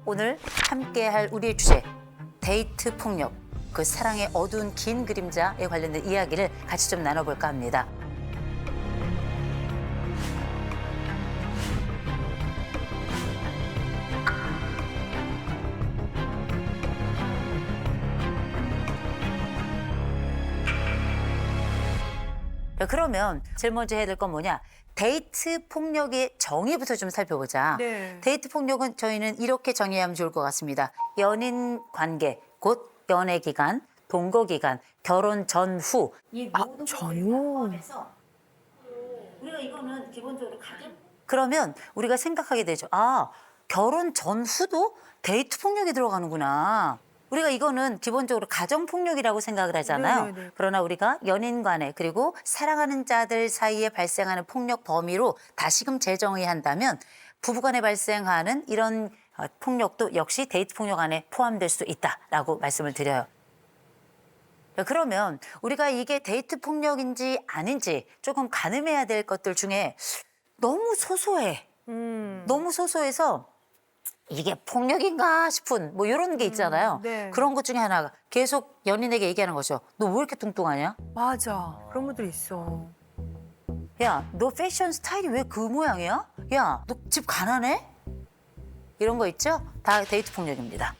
오늘 함께할 우리의 주제 데이트 폭력, 그 사랑의 어두운 긴 그림자에 관련된 이야기를 같이 좀 나눠볼까 합니다. 그러면 제일 먼저 해야 될 건 뭐냐? 데이트 폭력의 정의부터 좀 살펴보자. 네. 데이트 폭력은 저희는 이렇게 정의하면 좋을 것 같습니다. 연인 관계, 곧 연애 기간, 동거 기간, 결혼 전후. 이 모든 전후. 포함해서 우리가 이거는 기본적으로 그러면 우리가 생각하게 되죠. 아, 결혼 전후도 데이트 폭력이 들어가는구나. 우리가 이거는 기본적으로 가정폭력이라고 생각을 하잖아요. 네네네. 그러나 우리가 연인 간에 그리고 사랑하는 자들 사이에 발생하는 폭력 범위로 다시금 재정의한다면 부부간에 발생하는 이런 폭력도 역시 데이트 폭력 안에 포함될 수 있다라고 말씀을 드려요. 그러면 우리가 이게 데이트 폭력인지 아닌지 조금 가늠해야 될 것들 중에 너무 소소해. 너무 소소해서 이게 폭력인가 싶은 뭐 이런 게 있잖아요. 네. 그런 것 중에 하나가 계속 연인에게 얘기하는 거죠. 너 왜 이렇게 뚱뚱하냐? 맞아. 그런 분들 있어. 야, 너 패션 스타일이 왜 그 모양이야? 야, 너 집 가난해? 이런 거 있죠? 다 데이트 폭력입니다.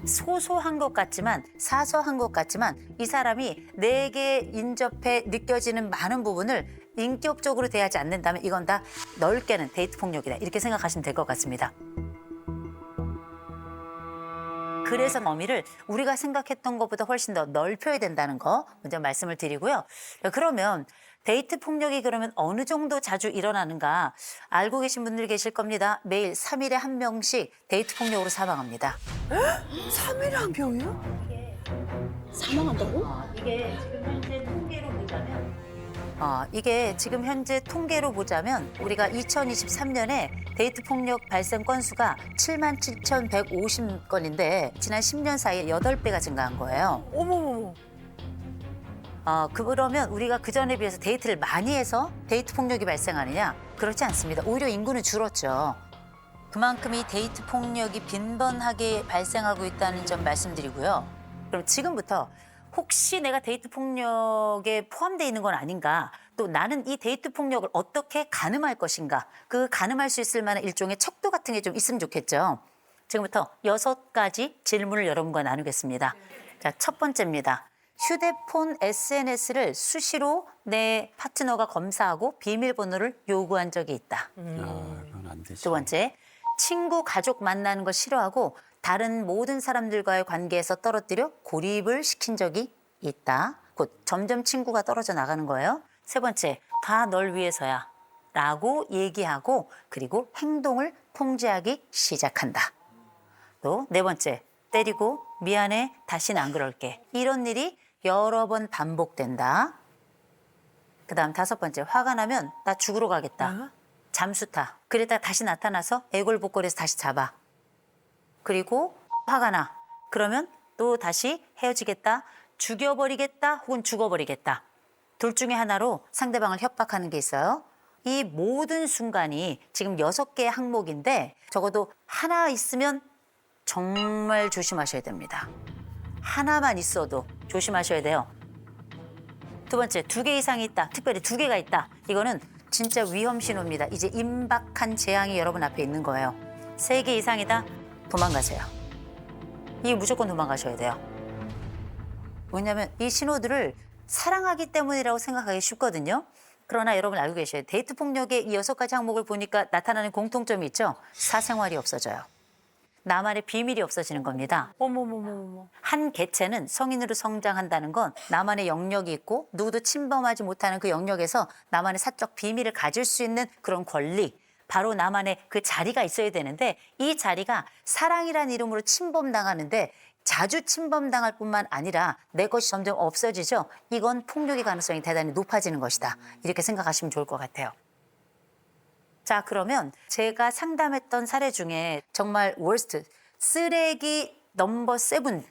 소소한 것 같지만 사소한 것 같지만 이 사람이 내게 인접해 느껴지는 많은 부분을 인격적으로 대하지 않는다면 이건 다 넓게는 데이트 폭력이다. 이렇게 생각하시면 될 것 같습니다. 그래서 범위를 우리가 생각했던 것보다 훨씬 더 넓혀야 된다는 거 먼저 말씀을 드리고요. 그러면 데이트 폭력이 그러면 어느 정도 자주 일어나는가 알고 계신 분들 계실 겁니다. 매일 3일에 한 명씩 데이트 폭력으로 사망합니다. 3일에 한 병이요? 사망한다고? 이게 지금 현재 통계로 보자면 우리가 2023년에 데이트 폭력 발생 건수가 77,150건인데 지난 10년 사이에 8배가 증가한 거예요. 어머머머. 그러면 우리가 그전에 비해서 데이트를 많이 해서 데이트 폭력이 발생하느냐? 그렇지 않습니다. 오히려 인구는 줄었죠. 그만큼 이 데이트 폭력이 빈번하게 발생하고 있다는 점 말씀드리고요. 그럼 지금부터 혹시 내가 데이트 폭력에 포함되어 있는 건 아닌가? 또 나는 이 데이트 폭력을 어떻게 가늠할 것인가? 그 가늠할 수 있을 만한 일종의 척도 같은 게 좀 있으면 좋겠죠. 지금부터 6가지 질문을 여러분과 나누겠습니다. 자, 첫 번째입니다. 휴대폰 SNS를 수시로 내 파트너가 검사하고 비밀번호를 요구한 적이 있다. 그건 안 되지. 두 번째, 친구, 가족 만나는 거 싫어하고 다른 모든 사람들과의 관계에서 떨어뜨려 고립을 시킨 적이 있다. 곧 점점 친구가 떨어져 나가는 거예요. 세 번째, 다 널 위해서야 라고 얘기하고 그리고 행동을 통제하기 시작한다. 또 네 번째, 때리고 미안해, 다시는 안 그럴게. 이런 일이 여러 번 반복된다. 그다음 다섯 번째, 화가 나면 나 죽으러 가겠다. 잠수 타. 그러다가 다시 나타나서 애골복골해서 다시 잡아. 그리고 화가 나. 그러면 또 다시 헤어지겠다, 죽여버리겠다, 혹은 죽어버리겠다. 둘 중에 하나로 상대방을 협박하는 게 있어요. 이 모든 순간이 지금 6개의 항목인데 적어도 하나 있으면 정말 조심하셔야 됩니다. 하나만 있어도 조심하셔야 돼요. 두 번째, 2개 이상이 있다. 특별히 2개가 있다. 이거는 진짜 위험 신호입니다. 이제 임박한 재앙이 여러분 앞에 있는 거예요. 3개 이상이다. 도망가세요. 이게 무조건 도망가셔야 돼요. 왜냐하면 이 신호들을 사랑하기 때문이라고 생각하기 쉽거든요. 그러나 여러분 알고 계셔요. 데이트 폭력의 이 6가지 항목을 보니까 나타나는 공통점이 있죠. 사생활이 없어져요. 나만의 비밀이 없어지는 겁니다. 어머머머머. 한 개체는 성인으로 성장한다는 건 나만의 영역이 있고 누구도 침범하지 못하는 그 영역에서 나만의 사적 비밀을 가질 수 있는 그런 권리, 바로 나만의 그 자리가 있어야 되는데 이 자리가 사랑이라는 이름으로 침범당하는데 자주 침범당할 뿐만 아니라 내 것이 점점 없어지죠. 이건 폭력의 가능성이 대단히 높아지는 것이다. 이렇게 생각하시면 좋을 것 같아요. 자, 그러면 제가 상담했던 사례 중에 정말 월스트, 쓰레기 넘버 7.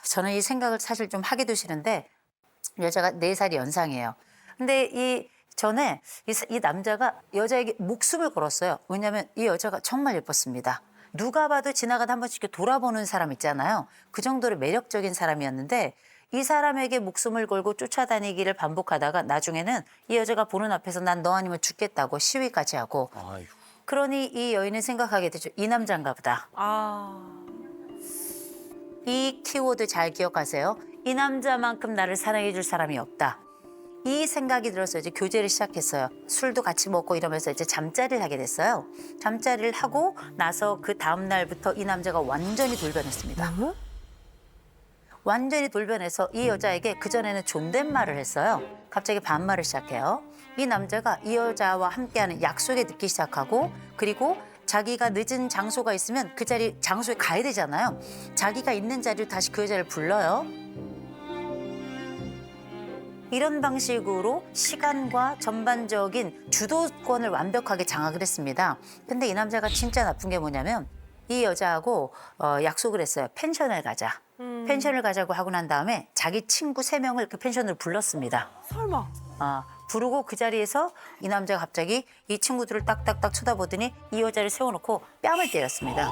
저는 이 생각을 사실 좀 하게 되시는데 여자가 4살이 연상이에요. 근데 이 전에 이 남자가 여자에게 목숨을 걸었어요. 왜냐하면 이 여자가 정말 예뻤습니다. 누가 봐도 지나가다 한 번씩 이렇게 돌아보는 사람 있잖아요. 그 정도로 매력적인 사람이었는데 이 사람에게 목숨을 걸고 쫓아다니기를 반복하다가 나중에는 이 여자가 보는 앞에서 난 너 아니면 죽겠다고 시위까지 하고 아이고. 그러니 이 여인은 생각하게 되죠. 이 남자인가 보다. 아. 이 키워드 잘 기억하세요. 이 남자만큼 나를 사랑해 줄 사람이 없다. 이 생각이 들어서 이제 교제를 시작했어요. 술도 같이 먹고 이러면서 이제 잠자리를 하게 됐어요. 잠자리를 하고 나서 그 다음 날부터 이 남자가 완전히 돌변했습니다. 뭐? 완전히 돌변해서 이 여자에게 그전에는 존댓말을 했어요. 갑자기 반말을 시작해요. 이 남자가 이 여자와 함께하는 약속에 늦기 시작하고 그리고 자기가 늦은 장소가 있으면 그 장소에 가야 되잖아요. 자기가 있는 자리로 다시 그 여자를 불러요. 이런 방식으로 시간과 전반적인 주도권을 완벽하게 장악을 했습니다. 근데 이 남자가 진짜 나쁜 게 뭐냐면 이 여자하고 약속을 했어요. 펜션을 가자. 펜션을 가자고 하고 난 다음에 자기 친구 3명을 그 펜션으로 불렀습니다. 설마. 부르고 그 자리에서 이 남자가 갑자기 이 친구들을 딱딱딱 쳐다보더니 이 여자를 세워놓고 뺨을 때렸습니다.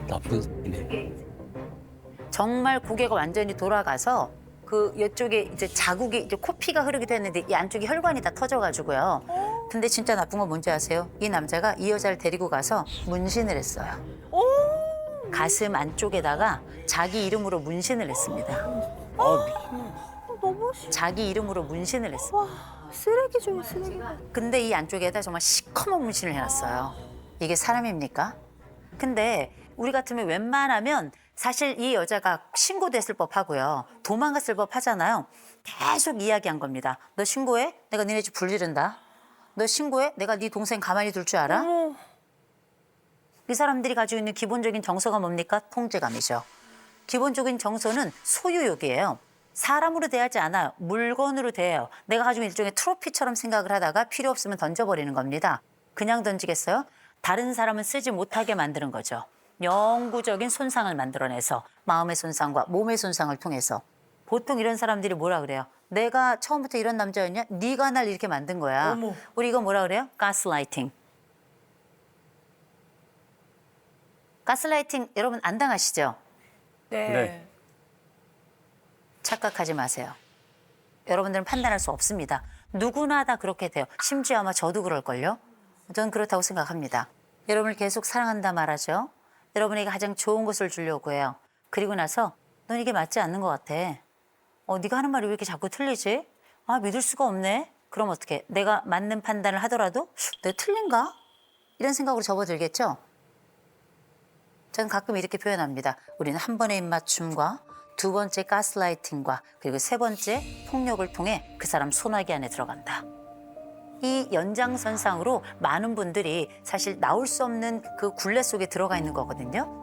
나쁜 새끼네. 정말 고개가 완전히 돌아가서 그 이쪽에 이제 자국이 이제 코피가 흐르기도 했는데 이 안쪽에 혈관이 다 터져가지고요. 근데 진짜 나쁜 건 뭔지 아세요? 이 남자가 이 여자를 데리고 가서 문신을 했어요. 가슴 안쪽에다가 자기 이름으로 문신을 했습니다. 너무 싫어. 자기 이름으로 문신을 했어요. 쓰레기 중에 쓰레기. 근데 이 안쪽에다 정말 시커먼 문신을 해놨어요. 이게 사람입니까? 근데 우리 같으면 웬만하면 사실 이 여자가 신고됐을 법하고요. 도망갔을 법하잖아요. 계속 이야기한 겁니다. 너 신고해? 내가 니네 집 불지른다. 너 신고해? 내가 네 동생 가만히 둘 줄 알아? 어머. 이 사람들이 가지고 있는 기본적인 정서가 뭡니까? 통제감이죠. 기본적인 정서는 소유욕이에요. 사람으로 대하지 않아요. 물건으로 대해요. 내가 가지고 있는 일종의 트로피처럼 생각을 하다가 필요 없으면 던져버리는 겁니다. 그냥 던지겠어요? 다른 사람은 쓰지 못하게 만드는 거죠. 영구적인 손상을 만들어내서 마음의 손상과 몸의 손상을 통해서 보통 이런 사람들이 뭐라 그래요? 내가 처음부터 이런 남자였냐? 네가 날 이렇게 만든 거야. 어머. 우리 이거 뭐라 그래요? 가스라이팅. 가스라이팅 여러분 안 당하시죠? 네. 네. 착각하지 마세요. 여러분들은 판단할 수 없습니다. 누구나 다 그렇게 돼요. 심지어 아마 저도 그럴걸요. 저는 그렇다고 생각합니다. 여러분을 계속 사랑한다 말하죠. 여러분에게 가장 좋은 것을 주려고 해요. 그리고 나서 넌 이게 맞지 않는 것 같아. 네가 하는 말이 왜 이렇게 자꾸 틀리지? 믿을 수가 없네. 그럼 어떡해? 내가 맞는 판단을 하더라도 내가 틀린가? 이런 생각으로 접어들겠죠? 저는 가끔 이렇게 표현합니다. 우리는 한 번의 입맞춤과 두 번째 가스라이팅과 그리고 세 번째 폭력을 통해 그 사람 소나기 안에 들어간다. 이 연장선상으로 많은 분들이 사실 나올 수 없는 그 굴레 속에 들어가 있는 거거든요.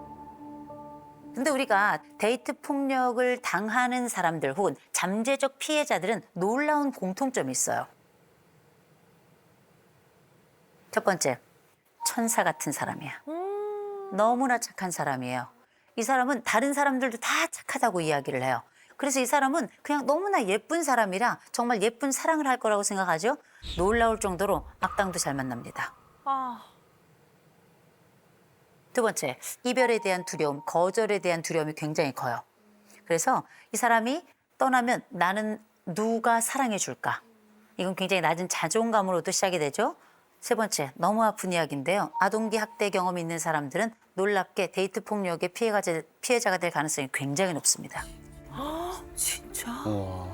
근데 우리가 데이트 폭력을 당하는 사람들 혹은 잠재적 피해자들은 놀라운 공통점이 있어요. 첫 번째, 천사 같은 사람이야. 너무나 착한 사람이에요. 이 사람은 다른 사람들도 다 착하다고 이야기를 해요. 그래서 이 사람은 그냥 너무나 예쁜 사람이라 정말 예쁜 사랑을 할 거라고 생각하죠. 놀라울 정도로 악당도 잘 만납니다. 두 번째, 이별에 대한 두려움, 거절에 대한 두려움이 굉장히 커요. 그래서 이 사람이 떠나면 나는 누가 사랑해 줄까? 이건 굉장히 낮은 자존감으로도 시작이 되죠. 세 번째, 너무 아픈 이야기인데요. 아동기 학대 경험이 있는 사람들은 놀랍게 데이트 폭력의 피해자가 될 가능성이 굉장히 높습니다. 진짜? 우와.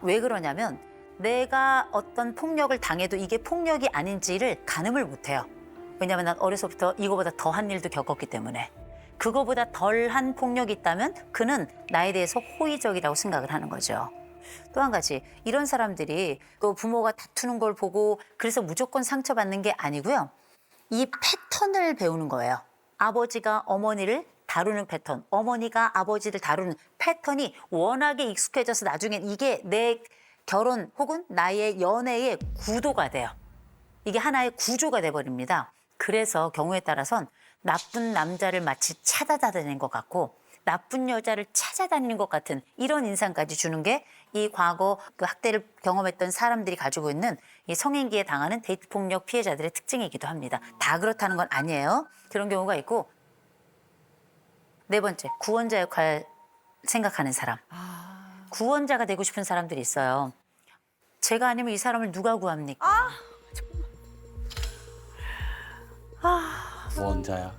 왜 그러냐면 내가 어떤 폭력을 당해도 이게 폭력이 아닌지를 가늠을 못해요. 왜냐하면 난 어려서부터 이거보다 더한 일도 겪었기 때문에. 그거보다 덜한 폭력이 있다면 그는 나에 대해서 호의적이라고 생각을 하는 거죠. 또 한 가지, 이런 사람들이 또 부모가 다투는 걸 보고 그래서 무조건 상처받는 게 아니고요. 이 패턴을 배우는 거예요. 아버지가 어머니를 다루는 패턴, 어머니가 아버지를 다루는 패턴이 워낙에 익숙해져서 나중엔 이게 내 결혼 혹은 나의 연애의 구도가 돼요. 이게 하나의 구조가 돼버립니다. 그래서 경우에 따라선 나쁜 남자를 마치 찾아다니는 것 같고 나쁜 여자를 찾아다니는 것 같은 이런 인상까지 주는 게 이 과거 그 학대를 경험했던 사람들이 가지고 있는 이 성인기에 당하는 데이트 폭력 피해자들의 특징이기도 합니다. 다 그렇다는 건 아니에요. 그런 경우가 있고. 네 번째, 구원자 역할 생각하는 사람. 구원자가 되고 싶은 사람들이 있어요. 제가 아니면 이 사람을 누가 구합니까? 구원자야.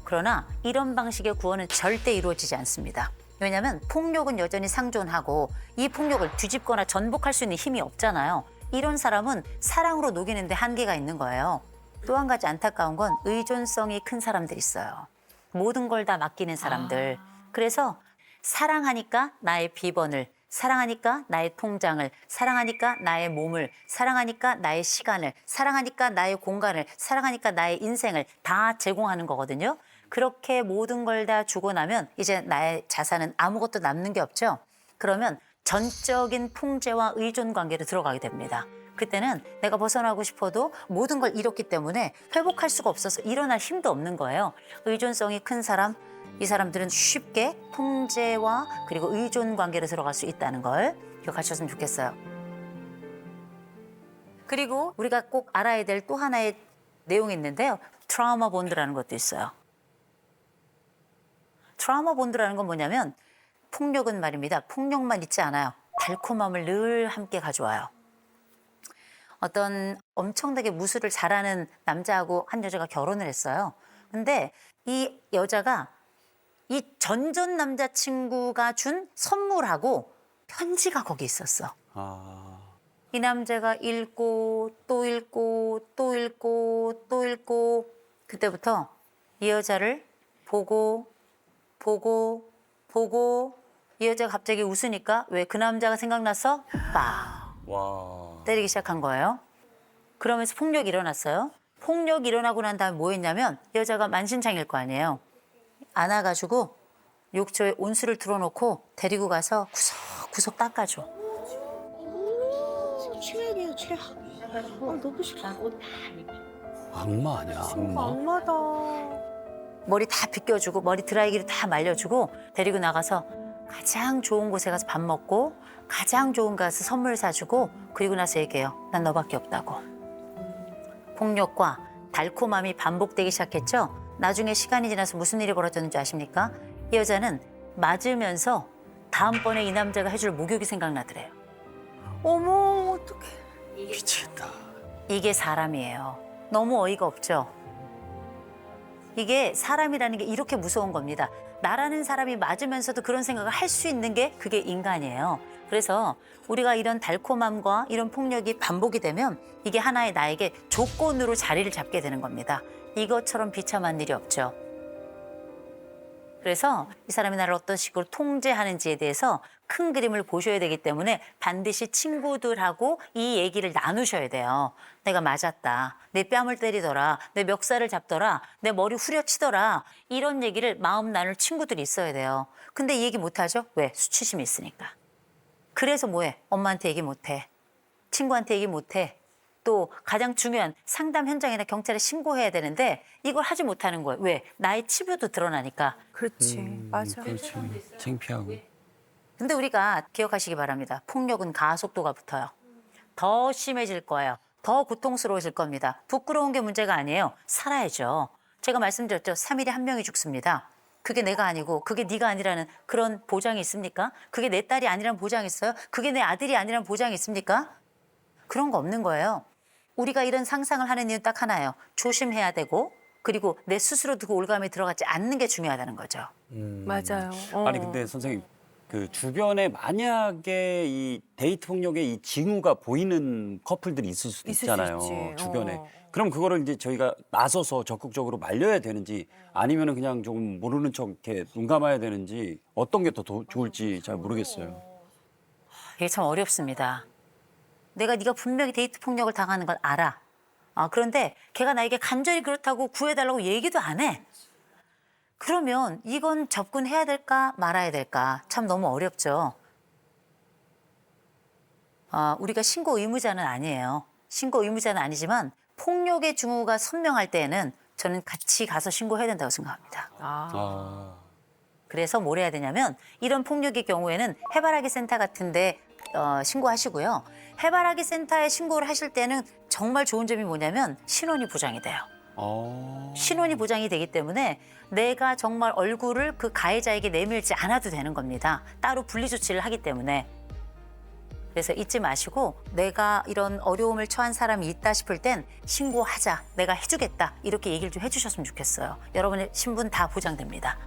그러나 이런 방식의 구원은 절대 이루어지지 않습니다. 왜냐하면 폭력은 여전히 상존하고 이 폭력을 뒤집거나 전복할 수 있는 힘이 없잖아요. 이런 사람은 사랑으로 녹이는데 한계가 있는 거예요. 또 한 가지 안타까운 건 의존성이 큰 사람들이 있어요. 모든 걸 다 맡기는 사람들. 그래서 사랑하니까 나의 비번을, 사랑하니까 나의 통장을, 사랑하니까 나의 몸을, 사랑하니까 나의 시간을, 사랑하니까 나의 공간을, 사랑하니까 나의 인생을 다 제공하는 거거든요. 그렇게 모든 걸 다 주고 나면 이제 나의 자산은 아무것도 남는 게 없죠. 그러면 전적인 통제와 의존 관계로 들어가게 됩니다. 그때는 내가 벗어나고 싶어도 모든 걸 잃었기 때문에 회복할 수가 없어서 일어날 힘도 없는 거예요. 의존성이 큰 사람, 이 사람들은 쉽게 통제와 그리고 의존 관계로 들어갈 수 있다는 걸 기억하셨으면 좋겠어요. 그리고 우리가 꼭 알아야 될 또 하나의 내용이 있는데요. 트라우마 본드라는 것도 있어요. 트라우마 본드라는 건 뭐냐면 폭력은 말입니다. 폭력만 있지 않아요. 달콤함을 늘 함께 가져와요. 어떤 엄청나게 무술을 잘하는 남자하고 한 여자가 결혼을 했어요. 근데 이 여자가 이 전전 남자친구가 준 선물하고 편지가 거기 있었어. 이 남자가 읽고 또 읽고 또 읽고 또 읽고 그때부터 이 여자를 보고 이 여자가 갑자기 웃으니까 왜 그 남자가 생각나서 빡 와. 때리기 시작한 거예요. 그러면서 폭력이 일어났어요. 폭력이 일어나고 난 다음에 뭐 했냐면 여자가 만신창일 거 아니에요. 안아가지고 욕조에 온수를 틀어놓고 데리고 가서 구석구석 닦아줘. 최악이에요, 최악. 너무 싫어. 악마 아니야, 악마? 악마다. 머리 다 빗겨주고 머리 드라이기로 다 말려주고 데리고 나가서 가장 좋은 곳에 가서 밥 먹고 가장 좋은 곳에 가서 선물 사주고 그리고 나서 얘기해요. 난 너밖에 없다고. 폭력과 달콤함이 반복되기 시작했죠. 나중에 시간이 지나서 무슨 일이 벌어졌는지 아십니까? 이 여자는 맞으면서 다음번에 이 남자가 해줄 목욕이 생각나더래요. 어머, 어떡해. 미치겠다. 이게 사람이에요. 너무 어이가 없죠? 이게 사람이라는 게 이렇게 무서운 겁니다. 나라는 사람이 맞으면서도 그런 생각을 할 수 있는 게 그게 인간이에요. 그래서 우리가 이런 달콤함과 이런 폭력이 반복이 되면 이게 하나의 나에게 조건으로 자리를 잡게 되는 겁니다. 이것처럼 비참한 일이 없죠. 그래서 이 사람이 나를 어떤 식으로 통제하는지에 대해서 큰 그림을 보셔야 되기 때문에 반드시 친구들하고 이 얘기를 나누셔야 돼요. 내가 맞았다. 내 뺨을 때리더라. 내 멱살을 잡더라. 내 머리 후려치더라. 이런 얘기를 마음 나눌 친구들이 있어야 돼요. 근데 이 얘기 못하죠? 왜? 수치심이 있으니까. 그래서 뭐해? 엄마한테 얘기 못해. 친구한테 얘기 못해. 또 가장 중요한 상담 현장이나 경찰에 신고해야 되는데 이걸 하지 못하는 거예요. 왜? 나의 치부도 드러나니까. 그렇지, 맞아. 그렇지. 창피하고. 근데 우리가 기억하시기 바랍니다. 폭력은 가속도가 붙어요. 더 심해질 거예요. 더 고통스러워질 겁니다. 부끄러운 게 문제가 아니에요. 살아야죠. 제가 말씀드렸죠. 3일에 1명이 죽습니다. 그게 내가 아니고 그게 네가 아니라는 그런 보장이 있습니까? 그게 내 딸이 아니라는 보장이 있어요? 그게 내 아들이 아니라는 보장이 있습니까? 그런 거 없는 거예요. 우리가 이런 상상을 하는 이유는 딱 하나예요. 조심해야 되고 그리고 내 스스로 두고 올감에 들어가지 않는 게 중요하다는 거죠. 맞아요. 아니 근데 선생님 그 주변에 만약에 이 데이트 폭력의 이 징후가 보이는 커플들이 있을 수도 있을 수 있잖아요. 있지. 주변에. 그럼 그거를 이제 저희가 나서서 적극적으로 말려야 되는지 아니면은 그냥 조금 모르는 척 이렇게 눈 감아야 되는지 어떤 게 더 좋을지 잘 모르겠어요. 이게 참 어렵습니다. 내가 네가 분명히 데이트 폭력을 당하는 걸 알아. 그런데 걔가 나에게 간절히 그렇다고 구해달라고 얘기도 안 해. 그러면 이건 접근해야 될까 말아야 될까 참 너무 어렵죠. 우리가 신고 의무자는 아니에요. 신고 의무자는 아니지만 폭력의 징후가 선명할 때에는 저는 같이 가서 신고해야 된다고 생각합니다. 아. 그래서 뭘 해야 되냐면 이런 폭력의 경우에는 해바라기 센터 같은데 신고하시고요. 해바라기 센터에 신고를 하실 때는 정말 좋은 점이 뭐냐면 신원이 보장이 돼요. 신원이 보장이 되기 때문에 내가 정말 얼굴을 그 가해자에게 내밀지 않아도 되는 겁니다. 따로 분리 조치를 하기 때문에. 그래서 잊지 마시고 내가 이런 어려움을 처한 사람이 있다 싶을 땐 신고하자, 내가 해주겠다 이렇게 얘기를 좀 해주셨으면 좋겠어요. 여러분의 신분 다 보장됩니다.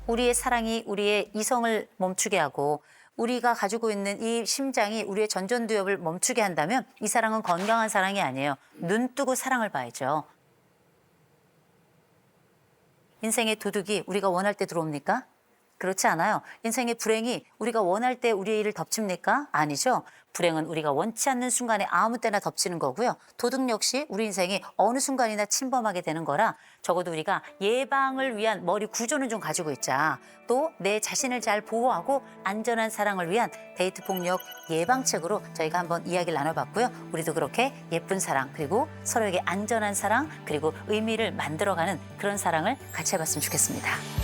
우리의 사랑이 우리의 이성을 멈추게 하고 우리가 가지고 있는 이 심장이 우리의 전전두엽을 멈추게 한다면 이 사랑은 건강한 사랑이 아니에요. 눈 뜨고 사랑을 봐야죠. 인생의 도둑이 우리가 원할 때 들어옵니까? 그렇지 않아요. 인생의 불행이 우리가 원할 때 우리의 일을 덮칩니까? 아니죠. 불행은 우리가 원치 않는 순간에 아무 때나 덮치는 거고요. 도둑 역시 우리 인생이 어느 순간이나 침범하게 되는 거라 적어도 우리가 예방을 위한 머리 구조는 좀 가지고 있자. 또 내 자신을 잘 보호하고 안전한 사랑을 위한 데이트 폭력 예방책으로 저희가 한번 이야기를 나눠봤고요. 우리도 그렇게 예쁜 사랑 그리고 서로에게 안전한 사랑 그리고 의미를 만들어가는 그런 사랑을 같이 해봤으면 좋겠습니다.